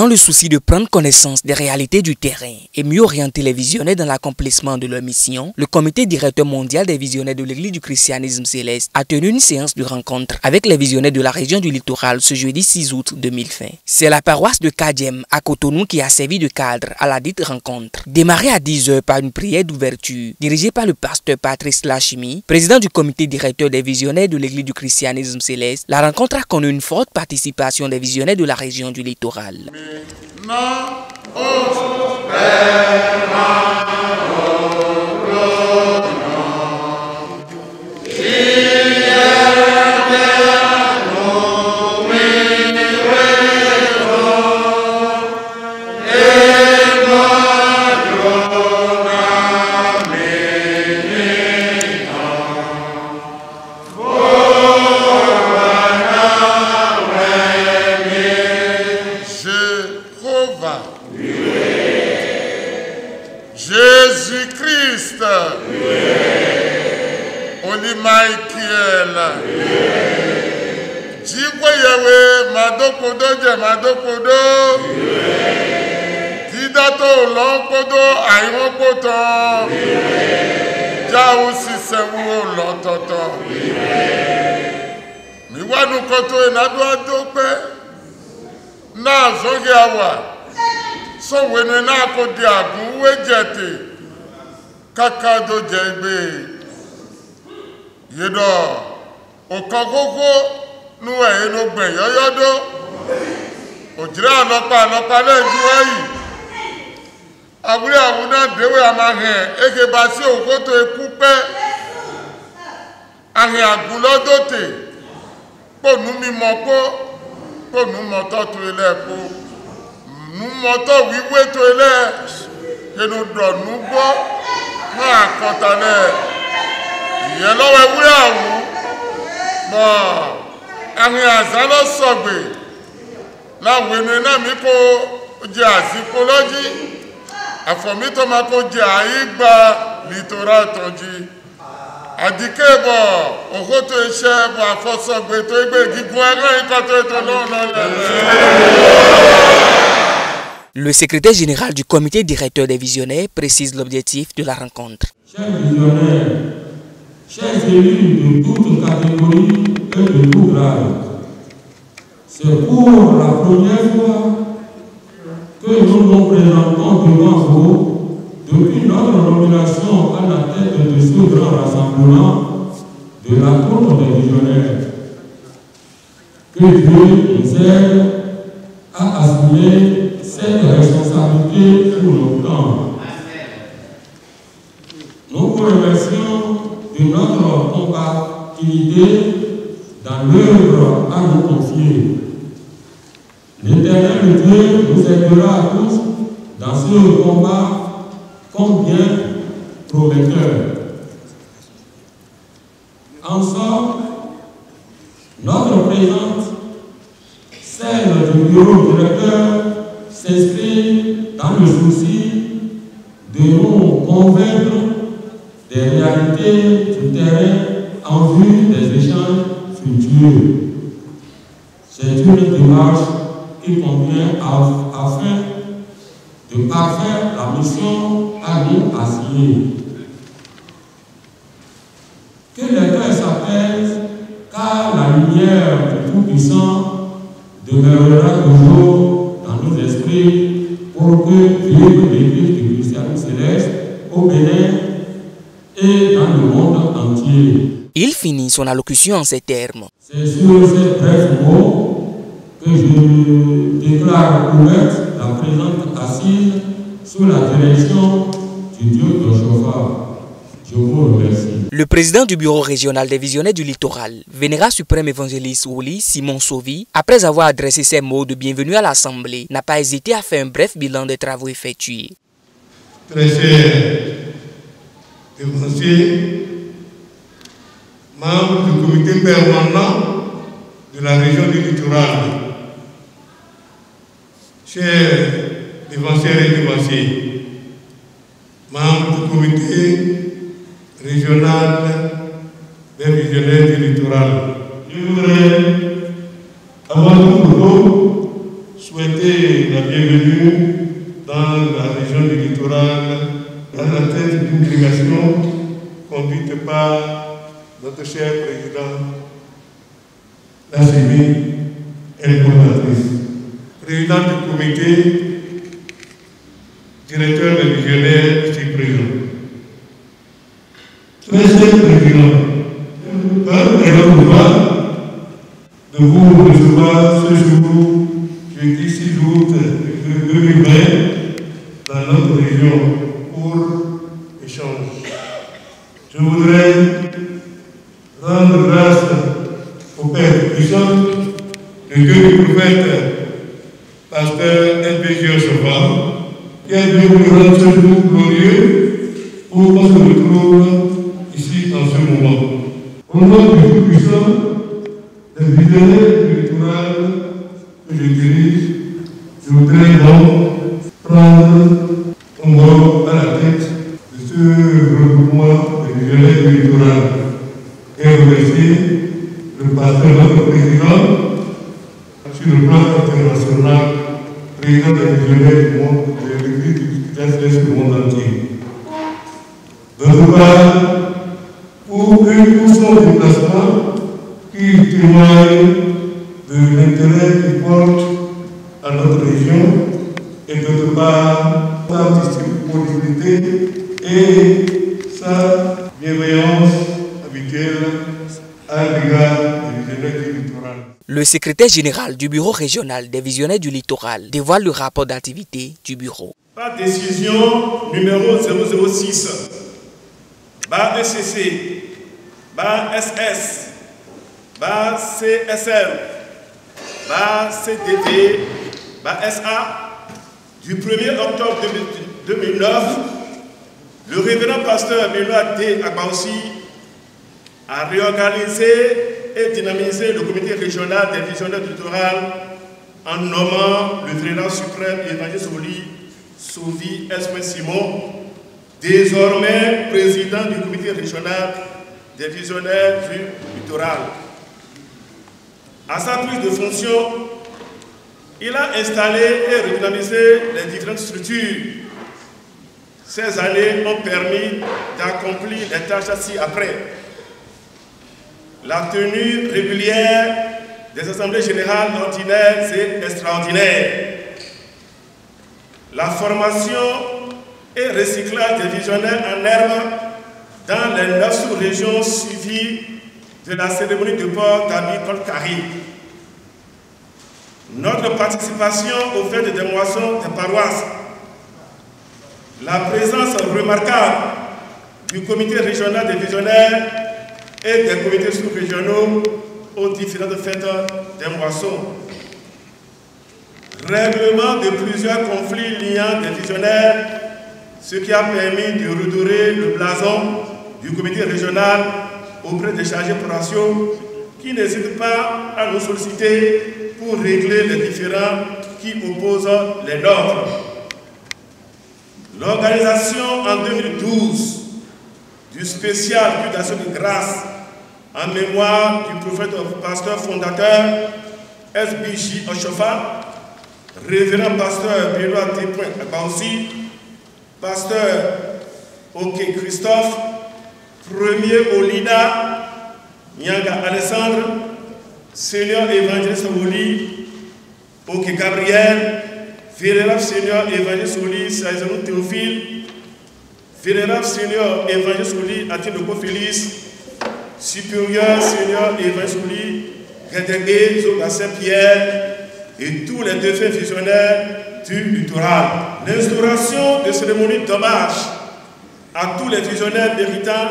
le souci de prendre connaissance des réalités du terrain et mieux orienter les visionnaires dans l'accomplissement de leur mission, le comité directeur mondial des visionnaires de l'Église du christianisme céleste a tenu une séance de rencontre avec les visionnaires de la région du littoral ce jeudi 6 août 2020. C'est la paroisse de Kadiem à Cotonou qui a servi de cadre à la dite rencontre. Démarrée à 10 h par une prière d'ouverture dirigée par le pasteur Patrice Lachimi, président du comité directeur des visionnaires de l'Église du christianisme céleste, la rencontre a connu une forte participation des visionnaires de la région du littoral. Jésus-Christ, Oli Michael, Jigweyewe, Madokodo, Madokodo, Didato, Lonkodo, Ayonkoto, Jausi Sewu, Lontoto, Miwanu Koto, Enadwa Dope, Na Zogiawa. So when we now go there, we jete kakado jebe yedo okagogo nuwe eno gbe yoyodo ojira alopa le juwayi aburi awuna dewe amahe ege basi okoto ekupe ahe agulodote ponu mi mopo ponu moto to ile po numoto wiwe to ile kenu do nugbo na akotale iye lowe wi awu mo ahin azalo sogbe la wenu na mi ko je azikoloji afomi to ma ko je aigba littoral tonji adikebo ogoto ise bo afosogbe to egbe gigun eran ikoto to Le secrétaire général du comité directeur des visionnaires précise l'objectif de la rencontre. Chers visionnaires, chers élus de toutes catégories et de tout grade, c'est pour la première fois que nous nous présentons devant vous depuis notre nomination à la tête de ce grand rassemblement de la troupe des visionnaires. Que Dieu nous aide à assumer cette responsabilité pour nos temps. Nous vous remercions de notre compatibilité dans l'œuvre à nous confier. L'Éternel Dieu nous aidera à tous dans ce combat combien prometteur. Ensemble, notre présence, celle du bureau directeur, s'inscrit dans le souci de nous convaincre des réalités du terrain en vue des échanges futurs. C'est une démarche qui convient afin de parfaire la mission à nous assignée. Que les cœurs s'apaisent, car la lumière du Tout-Puissant demeurera toujours dans nos esprits pour que vive l'Église du christianisme céleste au Bénin et dans le monde entier. Il finit son allocution en ces termes. C'est sur ces brefs mots que je déclare ouverte la présente assise sous la direction du Dieu de Joshua. Je vous remercie. Le président du bureau régional des visionnaires du littoral, Vénérat suprême évangéliste Woli Simon Sauvi, après avoir adressé ses mots de bienvenue à l'Assemblée, n'a pas hésité à faire un bref bilan des travaux effectués. Très chers dévanciers, membres du comité permanent de la région du littoral, chers dévancières et dévanciers, membres du comité régional des visionnaires du littoral. Je voudrais, avant tout, souhaiter la bienvenue venu dans la région du littoral à la tête d'une délégation conduite par notre cher président, la CEMI et les coordinatrices. Président du comité, directeur réligionnaire ici présent. Très cher président, et notre droit de vous recevoir ce jour, jeudi 6 août 2020, dans notre région pour échange. Je voudrais rendre grâce au Père puissant, le Dieu du prophète, pasteur SBG Ochofa, qui est venu nous rendre ce jour glorieux pour qu'on se retrouve ici en ce moment. Au nom du Dieu puissant, des visionnaires du littoral que je dirige, je voudrais donc prendre un rôle à la tête de ce regroupement des visionnaires du littoral et remercier le pasteur, notre président, sur le plan international, président des visionnaires du monde, de l'Église du monde entier. D'autre part, pour son déplacement qui témoigne de l'intérêt qu'il porte à notre région et d'autre part sa disponibilité et sa bienveillance habituelle à l'égard des visionnaires du littoral. Le secrétaire général du bureau régional des visionnaires du littoral dévoile le rapport d'activité du bureau. Par décision numéro 006, BA ECC, BA SS, BA CSM, BA CDT, BA SA, du 1er octobre 2009, le révérend pasteur Benoît D. Agbaoussi a réorganisé et dynamisé le comité régional des visionnaires du littoral en nommant le président suprême évangéliste Sovi S. Simon, désormais président du comité régional des visionnaires du littoral. À sa prise de fonction, il a installé et redynamisé les différentes structures. Ces années ont permis d'accomplir les tâches ci-après. La tenue régulière des assemblées générales ordinaires et extraordinaires. La formation et recyclage des visionnaires en herbe dans les 9 sous-régions suivies de la cérémonie de port d'habits Col-Carrie. Notre participation aux fêtes des moissons des paroisses. La présence remarquable du comité régional des visionnaires et des comités sous-régionaux aux différentes fêtes des moissons. Règlement de plusieurs conflits liant des visionnaires, ce qui a permis de redorer le blason du comité régional auprès des chargés paroissiaux qui n'hésitent pas à nous solliciter pour régler les différends qui opposent les nôtres. L'organisation en 2012 du spécial culte d'action de grâce en mémoire du prophète pasteur fondateur SBJ Ochofa, révérend pasteur Benoît D. Agbaoussi, pasteur Ok Christophe, premier Olina Nyanga Alessandre, seigneur évangéliste Oli Ok Gabriel, vénérable seigneur évangéliste Oli Saïzanou Théophile, vénérable seigneur évangéliste Oli Atinoko Félix, supérieur seigneur évangéliste Oli Gédégué Zoga Saint-Pierre et tous les défunts visionnaires du littoral. L'instauration de cérémonies d'hommage à tous les visionnaires méritants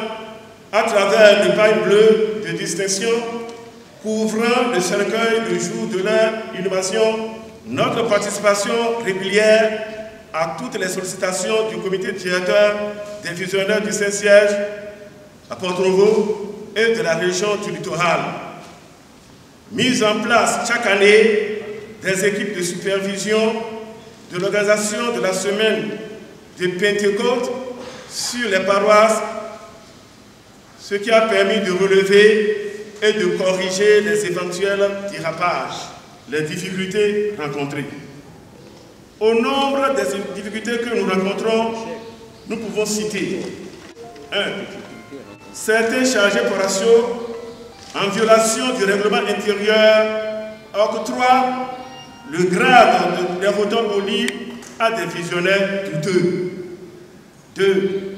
à travers des pailles bleues de distinction couvrant le cercueil le jour de leur inhumation, notre participation régulière à toutes les sollicitations du comité directeur des visionnaires du Saint-Siège à Port-Nouveau et de la région du littoral. Mise en place chaque année des équipes de supervision de l'organisation de la semaine de Pentecôte sur les paroisses, ce qui a permis de relever et de corriger les éventuels dérapages, les difficultés rencontrées. Au nombre des difficultés que nous rencontrons, nous pouvons citer 1. Certains chargés par ratio en violation du règlement intérieur octroient le grade des votants au lit à des visionnaires douteux. 2.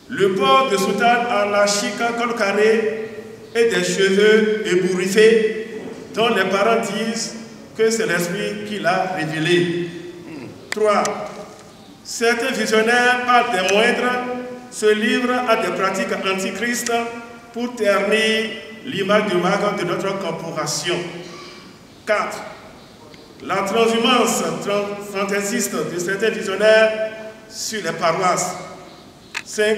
Le port de soutane anarchique col carré et des cheveux ébouriffés dont les parents disent que c'est l'esprit qui l'a révélé. 3. Certains visionnaires, par des moindres, se livrent à des pratiques antichrist pour ternir l'image du marque de notre corporation. 4. La transhumance fantaisiste de certains visionnaires sur les paroisses. 5.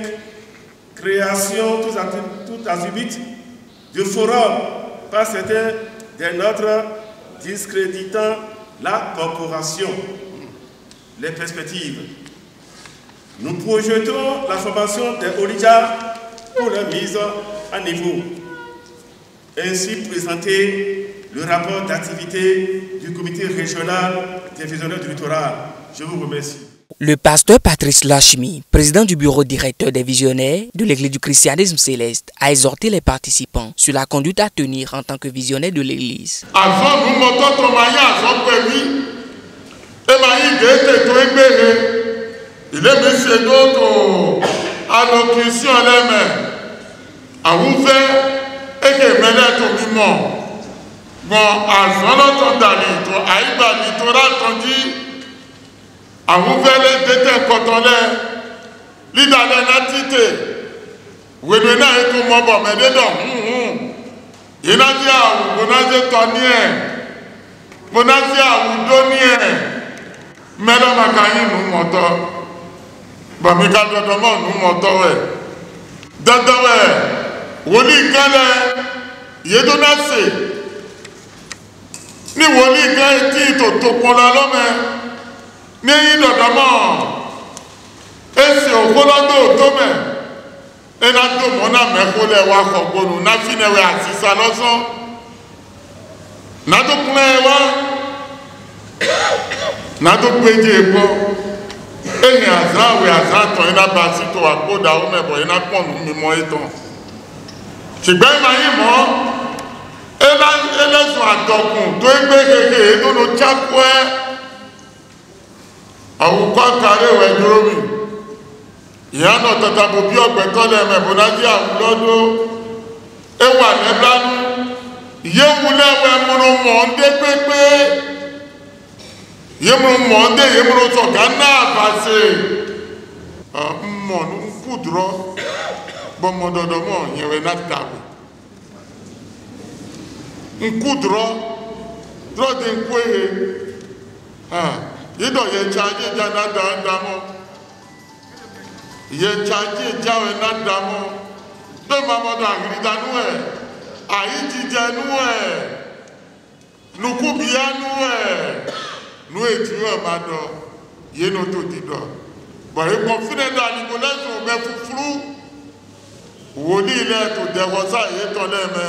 Création tout azimut de forums par certains des nôtres discréditant la corporation. Les perspectives. Nous projetons la formation des Olidja pour leur mise à niveau. Ainsi présenter le rapport d'activité du comité régional des visionnaires du littoral. Je vous remercie. Le pasteur Patrice Lachmi, président du bureau directeur des visionnaires de l'Église du christianisme céleste, a exhorté les participants sur la conduite à tenir en tant que visionnaire de l'Église. Avant, nous montons ton maillot, avant permis, et maillot de tout ébéré. Il est monsieur d'autres allocution à la main. À ouvert et que mêlé ton mimon. Bon, à son d'ali, toi, à Ibali, tu auras entendu. À ouvert les détails quand on est. L'idée natité. Oui, nous n'avons tout mon bon, mais dedans. Il a dit à vous, on a dit tonien. On a dit à vous, donnier. Mais là, ma caille, nous montons. Bah, mais quand on demande, nous montons. D'abord, Woli Gale, Yedonase. Ni Woli Gale, Tito, Topola Lome. Ni Yedonama. Et c'est au Rolando, Tome. Et là, tout le monde a mis le Wako, nous n'a fini à 6 ans. N'a tout plein, n'a tout payé pour. Et il y a un oui, il y a bâti toi à Koda, mais bon, il y a pas de mémoire et ton. Tu bien maïmo, et là, ils sont à Tokon, toi et Bégué, et nous nous tchakoué. À vous quoi carré, ouais, Dromi. Il y a notre tabobio, Bétole, mais bon, a dit à Vlodo, et ouais, les blancs, il y a voulu, ouais, mon monde, pépé. Yemro monde, yemro so gana passé. Mon poudre. Bon modo de mon, yewe na tabu. Un poudre. Trop d'un coué. Yedo ye charge jana damo. Ye charge jawe na damo. De maman da grida noue. Aïti janoué. Nous coubia noué. Nous étions maintenant, il y a notre titre. Bon, il confine dans l'Ibolèse, on met flou. On dit il est tout dérosa, il est ton aimé.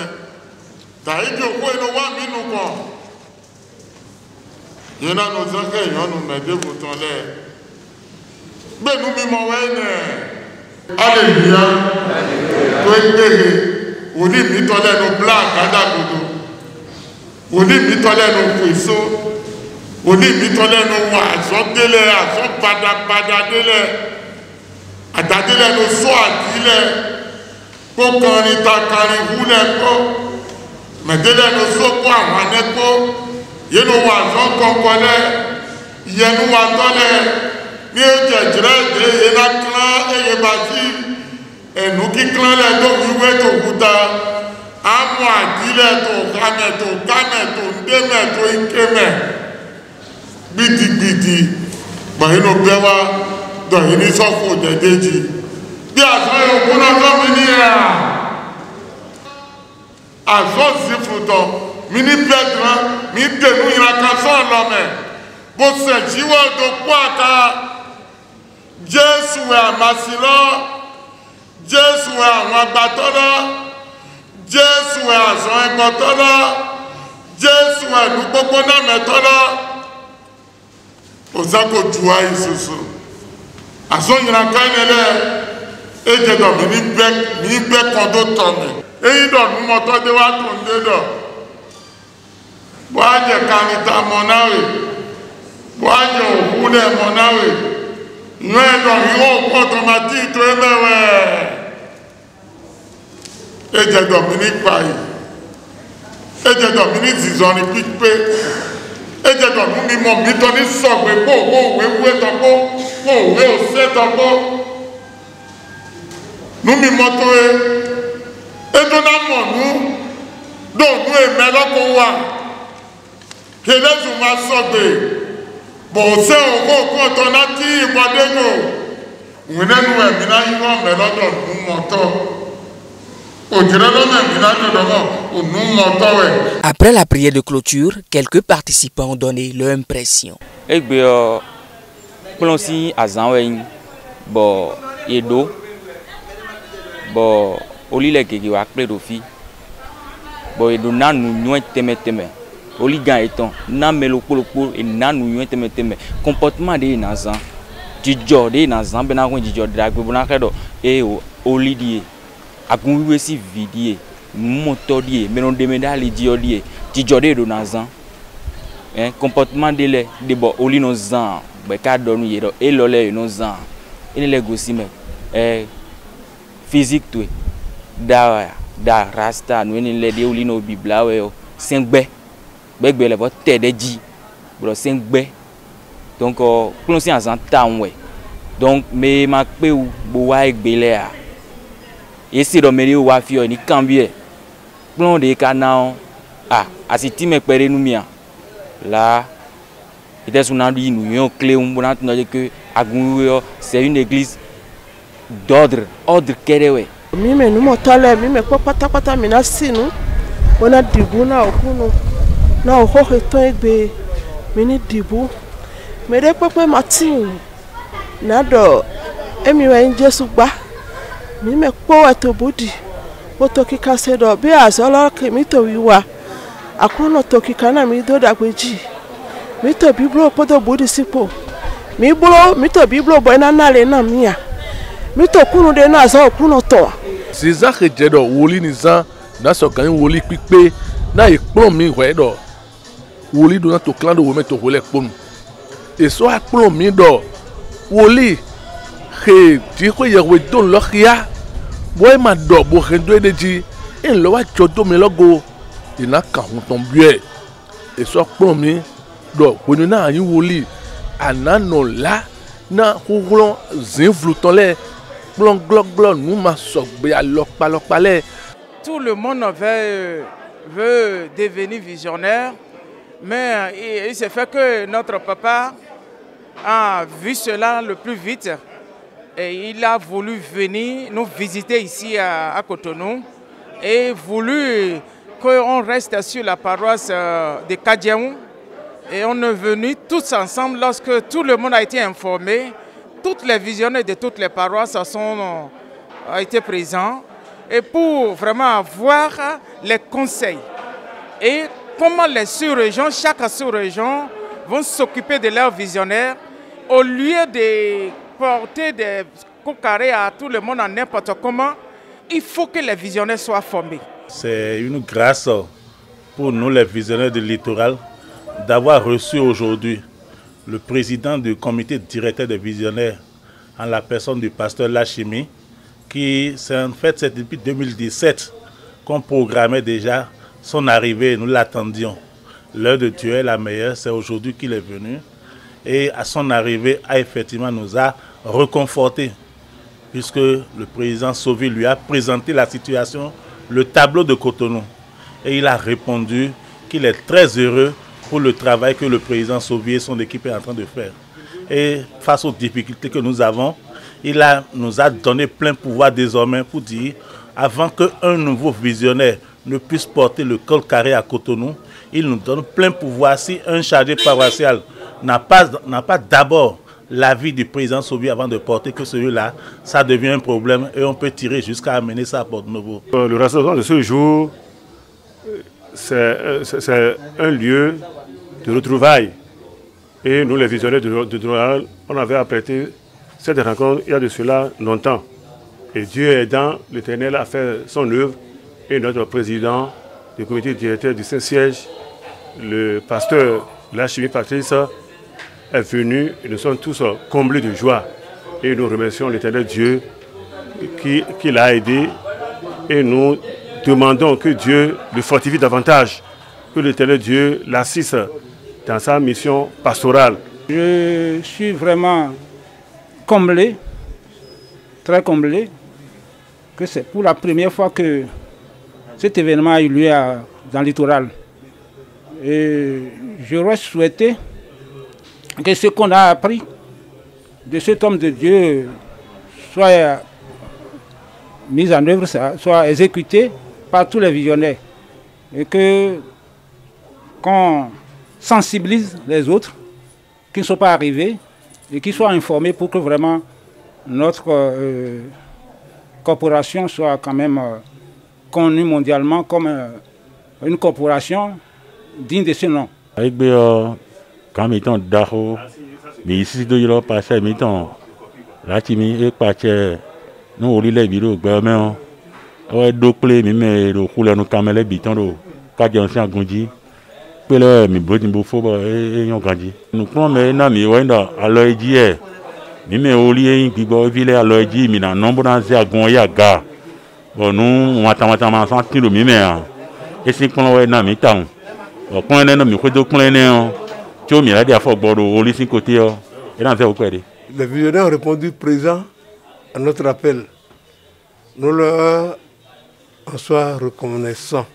T'as dit que vous êtes nous nous con. Il y a nos enfants, il y a nous met des boutons là. Mais nous mimons, alléluia. Toi, on dit, il t'en est nos blagues, à la goudou. On dit, il t'en est nos puissants. On dit, il t'en est nos voix, son délai, son pada délai. À ta délai, nos soins, délai. Pour qu'on y t'a carré, vous n'êtes pas. Mais délai, nos soins, quoi, on n'est pas. Il y a nos voisins qu'on connaît. Il y a nos voisins. Il y a des gens, il y a des clans, et il y a des bâtis. Et nous qui clan les deux, vous êtes au bout à moi, dis-le, kameto, ndemeto, ikeme. Bidi, bah il nous bewa, donc il nous s'offre des dédits. Bien, ça, on a venir à son zifouton, mini pedra, mini dénou, il a cassé l'homme. Bon, c'est jiwa de quoi, car Jésus est à Massila. Jésus est à Wabatola, Jésus est à Zoégotola, Jésus est à Nubokona Metola. Osako Dua Isusu. Azonyina kainele. Eje do mi be kondo tomi. Eyi do nu moto de wa tunde do. Bo aje kanita monawe. Bo aje ohune monawe. Nwe do yo automatique to emewe. Eje do mi ni pai. Eje do mi ni zizoni pipe. Eje do mi mo mi to ni sogbe po we to po we o se to po. Numi moto edo na monu do nu e meloko wa kelezu ma sogbe bo se o to na ti ibodego winenu e mi na yiwo melodo nu moto ojire lo me mi na do nu moto we. Après la prière de clôture, quelques participants ont donné leur impression. Egbe plonsi azanwe bo edo bo oli le keke wa kple do fi bo edo na nu nyo teme oli gan eton na melo kpolokpo e na nu nyo teme comportement de na zan jijo de na zan be na ko jijo de agbe bona kedo e oli die agun we si vidie moto die me no de me dali dio die jijo de do na zan comportement de le de bo oli no zan be ka do nu yedo e lo le no zan ene le gosi me physique tout da rasta nous ni le de oli no bibla we o sengbe gbegbe le bo tede ji bro sengbe donc plon si azan tan we donc me ma pe ou bo wa egbe le a esi do meri wa fi o ni cambie plon de kana asiti me pere nu mia là était sous nan di nous yon clé on bona tno que agun c'est une église ordre kerewe mime numo tole mime kwa pata mina sinu ona dibu na okunu na ohohe to egbe mini dibu mere pepe matin na do emi wa Jesu gba mime po eto bodi o to kika se do bi azolo ke mi to wiwa akuno to kika na mi do dagbeji mi to biblo podo bodi sipo mi to biblo bo na nale na mia mito kunu de na za okuno to siza kejedo woli ni za na so kan woli pipe na iplon mi wedo woli do na to clan do we meto wole ponu e so aplon mi do woli he ti ko ye we don lo khia boy ma do bo rendo edeji en lo wa jodo mi logo ina kan hun ton bue e so aplon mi do woni na yin woli anano la na hulon zin vluton le tout le monde veut devenir visionnaire, mais il s'est fait que notre papa a vu cela le plus vite et il a voulu venir nous visiter ici à Cotonou et voulu qu'on reste sur la paroisse de Kadiaou. Et on est venus tous ensemble lorsque tout le monde a été informé. Toutes les visionnaires de toutes les paroisses ont été présents et pour vraiment avoir les conseils et comment les sous-régions, chaque sous-région vont s'occuper de leurs visionnaires au lieu de porter des coups carrés à tout le monde en n'importe comment. Il faut que les visionnaires soient formés. C'est une grâce pour nous les visionnaires du littoral d'avoir reçu aujourd'hui le président du comité directeur des visionnaires en la personne du pasteur Lachimi, qui c'est en fait c'est depuis 2017 qu'on programmait déjà son arrivée, nous l'attendions. L'heure de Dieu est la meilleure, c'est aujourd'hui qu'il est venu et à son arrivée effectivement nous a reconfortés puisque le président Sauvé lui a présenté la situation, le tableau de Cotonou et il a répondu qu'il est très heureux pour le travail que le président Sauvé et son équipe est en train de faire. Et face aux difficultés que nous avons, il nous a donné plein pouvoir désormais pour dire, avant qu'un nouveau visionnaire ne puisse porter le col carré à Cotonou, il nous donne plein pouvoir. Si un chargé paroissial n'a pas d'abord l'avis du président Sauvé avant de porter que celui-là, ça devient un problème et on peut tirer jusqu'à amener ça à Porto-Novo. Le rassemblement de ce jour, c'est un lieu de retrouvailles Et nous, les visionnaires de Doral, on avait apprêté cette rencontre il y a de cela longtemps. Et Dieu aidant, l'Éternel a fait son œuvre. Et notre président du comité directeur du Saint-Siège, le pasteur Lachimi Patrice, est venu et nous sommes tous comblés de joie. Et nous remercions l'Éternel Dieu qui l'a aidé. Et nous demandons que Dieu le fortifie davantage, que l'Éternel Dieu l'assiste dans sa mission pastorale. Je suis vraiment comblé, très comblé, que c'est pour la première fois que cet événement a eu lieu dans le littoral. Et j'aurais souhaité que ce qu'on a appris de cet homme de Dieu soit mis en œuvre, soit exécuté par tous les visionnaires. Et qu'on sensibilise les autres qui ne sont pas arrivés et qui soient informés pour que vraiment notre corporation soit quand même connue mondialement comme une corporation digne de ce nom. Quand mettons Daho, mais ici de l'eau passé mettons là Timi et Pache, nous on lit les vidéos, mais on est doplé mais le couleur nous camélé biton do, quand on s'est agrandi, puis là mais bon il faut et on grandit. Nous prenons mais non mais ouais dans à l'oeil mais au lieu qui va vivre à l'oeil mais dans nombre d'années à gonja gars, bon nous on attend sentir le même et c'est qu'on ouais non mais tant, bon quand on est non mais quoi donc plein les visionnaires ont répondu présent à notre appel. Nous leur en soyons reconnaissants.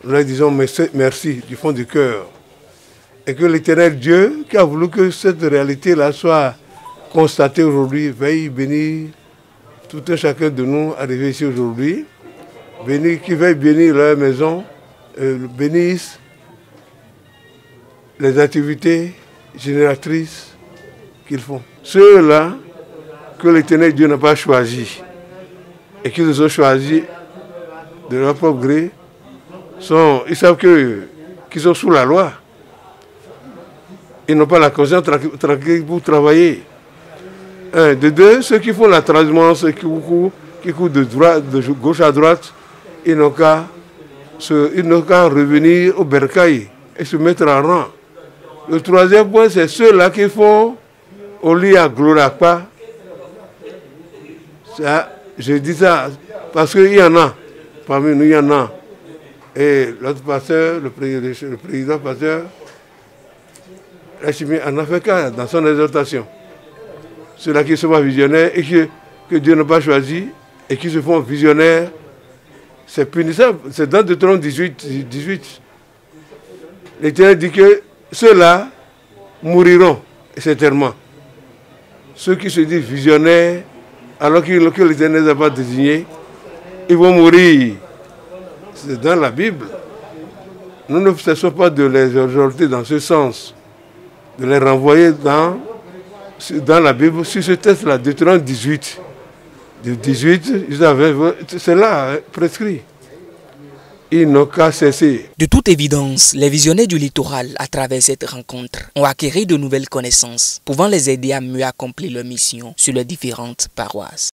Nous leur disons merci du fond du cœur. Et que l'Éternel Dieu, qui a voulu que cette réalité-là soit constatée aujourd'hui, veuille bénir tout un chacun de nous arrivés ici aujourd'hui. Qui veuille bénir leur maison, bénisse les activités génératrices qu'ils font. Ceux-là que l'Éternel Dieu n'a pas choisis et qu'ils les ont choisis de leur propre gré, ils savent qu'ils sont sous la loi. Ils n'ont pas la conscience tranquille pour travailler. De deux, ceux qui font la transhumance, qui courent de gauche à droite, ils n'ont qu'à revenir au bercail et se mettre en rang. Le troisième point, c'est ceux-là qui font au lit à Glorapa. Je dis ça parce qu'il y en a, parmi nous il y en a. Et l'autre pasteur, le président pasteur, Lachimi en a fait cas dans son exhortation. Ceux-là qui sont pas visionnaires et que Dieu n'a pas choisi et qui se font visionnaires, c'est punissable. C'est dans Deutéronome 18. L'Éternel dit que ceux-là mouriront certainement. Ceux qui se disent visionnaires, alors que l'Éternel n'a pas désigné, ils vont mourir. C'est dans la Bible. Nous ne cessons pas de les exhorter dans ce sens, de les renvoyer dans la Bible sur ce texte-là, Deutéronome 18. De 18 jusqu'à 20, c'est là prescrit. Ils n'ont qu'à cesser. De toute évidence, les visionnaires du littoral, à travers cette rencontre, ont acquis de nouvelles connaissances, pouvant les aider à mieux accomplir leur mission sur les différentes paroisses.